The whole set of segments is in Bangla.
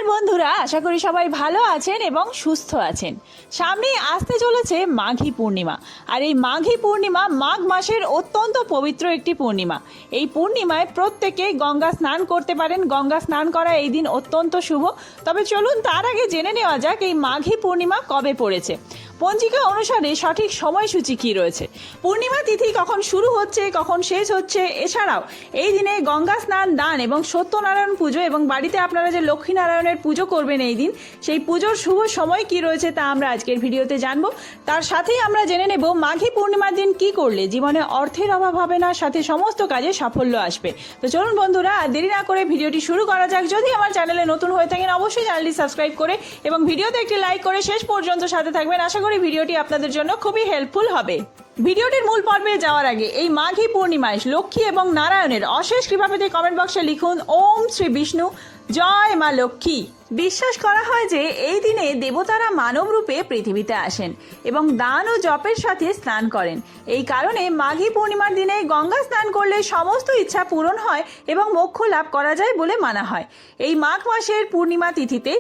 নমস্কার বন্ধুরা, আশা করি সবাই ভালো আছেন এবং সুস্থ আছেন। সামনেই আসতে চলেছে মাঘী পূর্ণিমা। আর এই মাঘী পূর্ণিমা মাঘ মাসের অত্যন্ত পবিত্র একটি পূর্ণিমা। এই পূর্ণিমায় প্রত্যেকে গঙ্গা স্নান করতে পারেন। গঙ্গা স্নান করা এই দিন অত্যন্ত শুভ। তবে চলুন তার আগে জেনে নেওয়া যাক এই মাঘী পূর্ণিমা কবে পড়েছে। পঞ্জিকা অনুসারে সঠিক সময়সূচি কি রয়েছে, পূর্ণিমা তিথি কখন শুরু হচ্ছে কখন শেষ হচ্ছে, এছাড়াও এই দিনে গঙ্গা স্নান, দান এবং সত্যনারায়ণ পুজো এবং বাড়িতে আপনারা যে লক্ষ্মীনারায়ণের পুজো করবেন এই দিন, সেই পুজোর শুভ সময় কি রয়েছে তা আমরা আজকের ভিডিওতে জানবো। তার সাথেই আমরা জেনে নেব মাঘী পূর্ণিমার দিন কি করলে জীবনে অর্থের অভাব হবে না, সাথে সমস্ত কাজে সাফল্য আসবে। তো চলুন বন্ধুরা, আর দেরি না করে ভিডিওটি শুরু করা যাক। যদি আমার চ্যানেলে নতুন হয়ে থাকেন অবশ্যই চ্যানেলটি সাবস্ক্রাইব করে এবং ভিডিওতে একটি লাইক করে শেষ পর্যন্ত সাথে থাকবেন। আশা করি ভিডিওটি আপনাদের জন্য খুবই হেল্পফুল হবে। ভিডিওটির মূল পর্বে যাওয়ার আগে এই মাঘী পূর্ণিমায় লক্ষ্মী এবং নারায়ণের অশেষ কৃপা পেতে কমেন্ট বক্সে লিখুন ওম শ্রী বিষ্ণু, জয় মা লক্ষ্মী। বিশ্বাস করা হয় যে এই দিনে দেবতারা মানব রূপে পৃথিবীতে আসেন এবং দান ও জপের সাথে স্নান করেন। এই কারণে মাঘী পূর্ণিমার দিনে গঙ্গা স্নান করলে সমস্ত ইচ্ছা পূরণ হয় এবং মোক্ষ লাভ করা যায় বলে মানা হয়। এই মাঘ মাসের পূর্ণিমা তিথিতে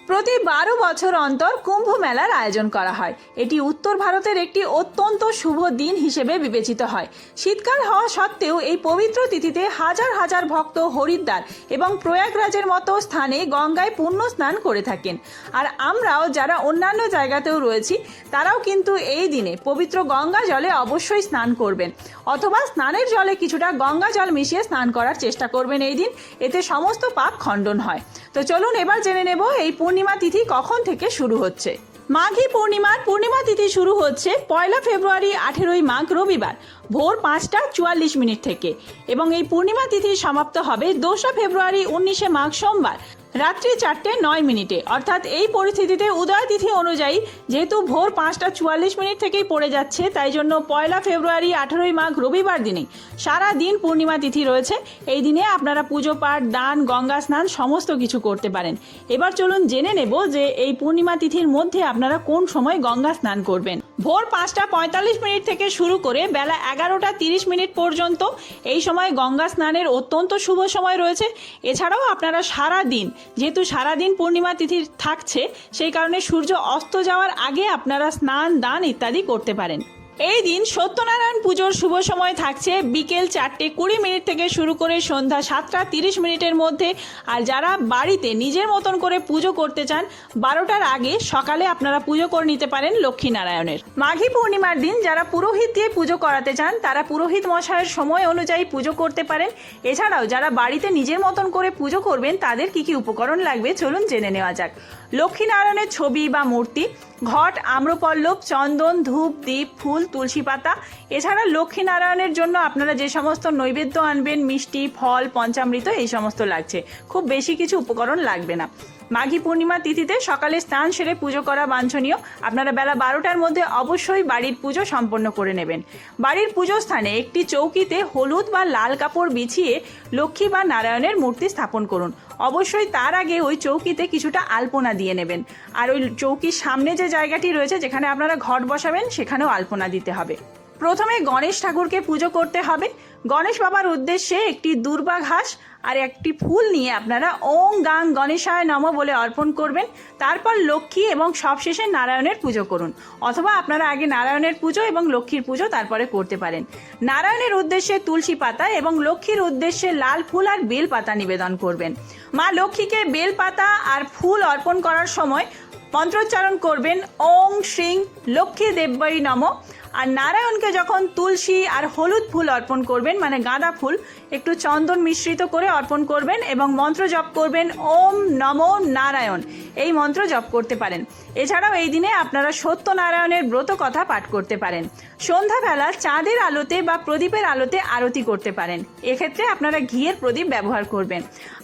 প্রতি 12 বছর অন্তর কুম্ভ মেলার আয়োজন করা হয়। এটি উত্তর ভারতের একটি অত্যন্ত শুভ দিন হিসেবে বিবেচিত হয়। শীতকাল হওয়া সত্ত্বেও এই পবিত্র তিথিতে হাজার হাজার ভক্ত হরিদ্বার এবং প্রয়াগরাজের মতো স্থানে গঙ্গায় পুণ্য স্নান করে থাকেন। আর আমরাও যারা অন্যান্য জায়গাতেও রয়েছি তারাও কিন্তু এই দিনে পবিত্র গঙ্গা জলে অবশ্যই স্নান করবেন, অথবা স্নানের জলে কিছুটা গঙ্গা জল মিশিয়ে স্নান করার চেষ্টা করবেন এই দিন। এতে সমস্ত পাপ খণ্ডন হয়। তো চলুন এবার জেনে নেব এই পূর্ণিমা তিথি কখন থেকে শুরু হচ্ছে। মাঘী পূর্ণিমা তিথি শুরু হচ্ছে 1 ফেব্রুয়ারি 18 মাঘ রবিবার ভোর 5:44 থেকে এবং এই পূর্ণিমা তিথি সমাপ্ত হবে 2 ফেব্রুয়ারি 19 মাঘ সোমবার রাত্রি 4:09। অর্থাৎ এই পরিস্থিতিতে উদয় তিথি অনুযায়ী যেহেতু ভোর 5:44 থেকেই পড়ে যাচ্ছে, তাই জন্য 1 ফেব্রুয়ারি 18 মাঘ রবিবার দিনে সারা দিন পূর্ণিমা তিথি রয়েছে। এই দিনে আপনারা পুজো পাঠ, দান, গঙ্গা স্নান সমস্ত কিছু করতে পারেন। এবার চলুন জেনে নেব যে এই পূর্ণিমা তিথির মধ্যে আপনারা কোন সময় গঙ্গা স্নান করবেন। ভোর 5:45 থেকে শুরু করে বেলা 11:30 পর্যন্ত এই সময় গঙ্গা স্নানের অত্যন্ত শুভ সময় রয়েছে। এছাড়াও আপনারা সারা দিন, যেহেতু সারাদিন পূর্ণিমা তিথি থাকছে, সেই কারণে সূর্য অস্ত যাওয়ার আগে আপনারা স্নান, দান ইত্যাদি করতে পারেন। এই দিন সত্যনারায়ণ পুজোর শুভ সময় থাকছে বিকেল 4:20 থেকে শুরু করে সন্ধ্যা 7:30 মধ্যে। আর যারা বাড়িতে নিজের মতন করে পুজো করতে চান 12টার আগে সকালে আপনারা পুজো করে নিতে পারেন লক্ষ্মীনারায়ণের। মাঘী পূর্ণিমার দিন যারা পুরোহিত দিয়ে পুজো করাতে চান তারা পুরোহিত মশাইয়ের সময় অনুযায়ী পুজো করতে পারেন। এছাড়াও যারা বাড়িতে নিজের মতন করে পুজো করবেন তাদের কি কি উপকরণ লাগবে চলুন জেনে নেওয়া যাক। লক্ষ্মীনারায়ণের ছবি বা মূর্তি, ঘট, আম্রপল্লব, চন্দন, ধূপ, দীপ, ফুল, তুলসী পাতা। এছাড়া লক্ষ্মীনারায়ণের জন্য আপনারা যে সমস্ত নৈবেদ্য আনবেন, মিষ্টি, ফল, পঞ্চামৃত এই সমস্ত লাগছে। খুব বেশি কিছু উপকরণ লাগবে না। মাঘী পূর্ণিমা তিথিতে সকালে স্নান সেরে পুজো করা বাঞ্ছনীয়। আপনারা বেলা 12টার মধ্যে অবশ্যই বাড়ির পুজো সম্পন্ন করে নেবেন। বাড়ির পুজো স্থানে একটি চৌকিতে হলুদ বা লাল কাপড় বিছিয়ে লক্ষ্মী বা নারায়ণের মূর্তি স্থাপন করুন। অবশ্যই তার আগে ওই চৌকিতে কিছুটা আলপনা দিয়ে নেবেন। আর ওই চৌকির সামনে যে জায়গাটি রয়েছে যেখানে আপনারা ঘট বসাবেন সেখানেও আলপনা দিতে হবে। প্রথমে গণেশ ঠাকুরকে পুজো করতে হবে। গণেশ বাবার উদ্দেশ্যে একটি দূর্বা ঘাস আর একটি ফুল নিয়ে আপনারা ওং গাং গণেশায় নমঃ বলে অর্পণ করবেন। তারপর লক্ষ্মী এবং সবশেষে নারায়ণের পুজো করুন, অথবা আপনারা আগে নারায়ণের পুজো এবং লক্ষ্মীর পুজো তারপরে করতে পারেন। নারায়ণের উদ্দেশ্যে তুলসী পাতা এবং লক্ষ্মীর উদ্দেশ্যে লাল ফুল আর বেল পাতা নিবেদন করবেন। মা লক্ষ্মীকে বেল পাতা আর ফুল অর্পণ করার সময় মন্ত্রোচ্চারণ করবেন ওং শ্রীং লক্ষ্মী দেব্যই নমঃ। আর নারায়ণকে যখন তুলসী আর হলুদ ফুল অর্পণ করবেন, মানে গাঁদা ফুল, একটু চন্দন মিশ্রিত করে অর্পণ করবেন এবং মন্ত্র জপ করবেন ওম নমো নারায়ণ। এই মন্ত্র জপ করতে পারেন। এছাড়াও এই দিনে আপনারা সত্যনারায়ণের ব্রত কথা পাঠ করতে পারেন। সন্ধ্যাবেলা চাঁদের আলোতে বা প্রদীপের আলোতে আরতি করতে পারেন। এক্ষেত্রে আপনারা ঘিয়ের প্রদীপ ব্যবহার করবেন।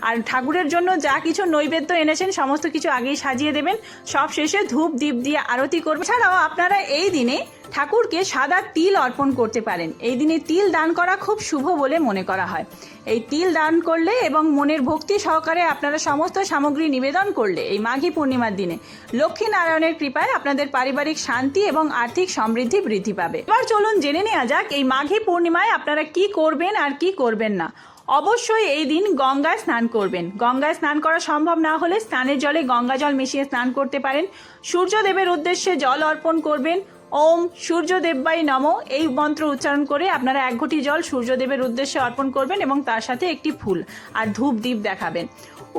আর ঠাকুরের জন্য যা কিছু নৈবেদ্য এনেছেন সমস্ত কিছু আগেই সাজিয়ে দেবেন। সব শেষে ধূপ দীপ দিয়ে আরতি করবেন। এছাড়াও আপনারা এই দিনে ঠাকুরকে সাদা তিল অর্পণ করতে পারেন। এই দিনে তিল দান করা খুব শুভ বলে মনে করা হয়। এই তিল দান করলে এবং মনের ভক্তি সহকারে আপনারা সমস্ত সামগ্রী নিবেদন করলে এই মাঘী পূর্ণিমার দিনে লক্ষ্মী নারায়ণের কৃপায় আপনাদের পারিবারিক শান্তি এবং আর্থিক সমৃদ্ধি বৃদ্ধি পাবে। এবার চলুন জেনে নেওয়া যাক এই মাঘী পূর্ণিমায় আপনারা কি করবেন আর কি করবেন না। অবশ্যই এই দিন গঙ্গায় স্নান করবেন। গঙ্গায় স্নান করা সম্ভব না হলে স্নানের জলে গঙ্গা জল মিশিয়ে স্নান করতে পারেন। সূর্যদেবের উদ্দেশ্যে জল অর্পণ করবেন। ওম সূর্যদেবায় নমঃ এই মন্ত্র উচ্চারণ করে আপনারা 1 ঘটি জল সূর্যদেবের উদ্দেশ্যে অর্পণ করবেন এবং তার সাথে একটি ফুল আর ধূপ দ্বীপ দেখাবেন।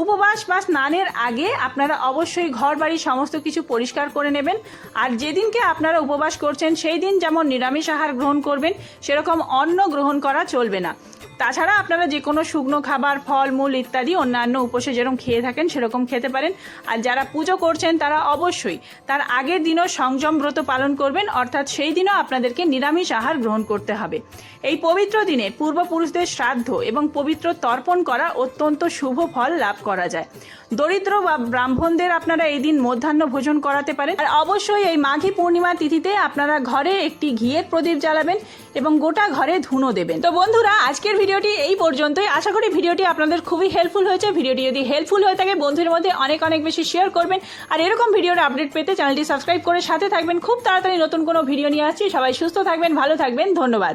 উপবাস বা স্নানের আগে আপনারা অবশ্যই ঘর বাড়ি সমস্ত কিছু পরিষ্কার করে নেবেন। আর যেদিনকে আপনারা উপবাস করছেন সেই দিন যেমন নিরামিষ আহার গ্রহণ করবেন, সেরকম অন্ন গ্রহণ করা চলবে না। তাছাড়া আপনারা যে কোনো শুকনো খাবার, ফল মূল ইত্যাদি অন্যান্য উপোসে যেরকম খেয়ে থাকেন সেরকম খেতে পারেন। আর যারা পুজো করছেন তারা অবশ্যই তার আগের দিনও সংযম ব্রত পালন করবেন, অর্থাৎ সেই দিনও আপনাদেরকে নিরামিষ আহার গ্রহণ করতে হবে। এই পবিত্র দিনে পূর্বপুরুষদের শ্রাদ্ধ এবং পবিত্র তর্পণ করা অত্যন্ত শুভ ফল লাভ করা যায়। দরিদ্র বা ব্রাহ্মণদের আপনারা এই দিন মধ্যাহ্ন ভোজন করাতে পারেন। আর অবশ্যই এই মাঘী পূর্ণিমা তিথিতে আপনারা ঘরে একটি ঘিয়ের প্রদীপ জ্বালাবেন এবং গোটা ঘরে ধুনো দেবেন। তো বন্ধুরা, আজকের ভিডিওটি এই পর্যন্তই। আশা করি ভিডিওটি আপনাদের খুবই হেল্পফুল হয়েছে। ভিডিওটি যদি হেল্পফুল হয়ে থাকে বন্ধুদের মধ্যে অনেক অনেক বেশি শেয়ার করবেন। আর এরকম ভিডিওর আপডেট পেতে চ্যানেলটি সাবস্ক্রাইব করে সাথে থাকবেন। খুব তাড়াতাড়ি নতুন কোনো ভিডিও নিয়ে আসছি। সবাই সুস্থ থাকবেন, ভালো থাকবেন। ধন্যবাদ।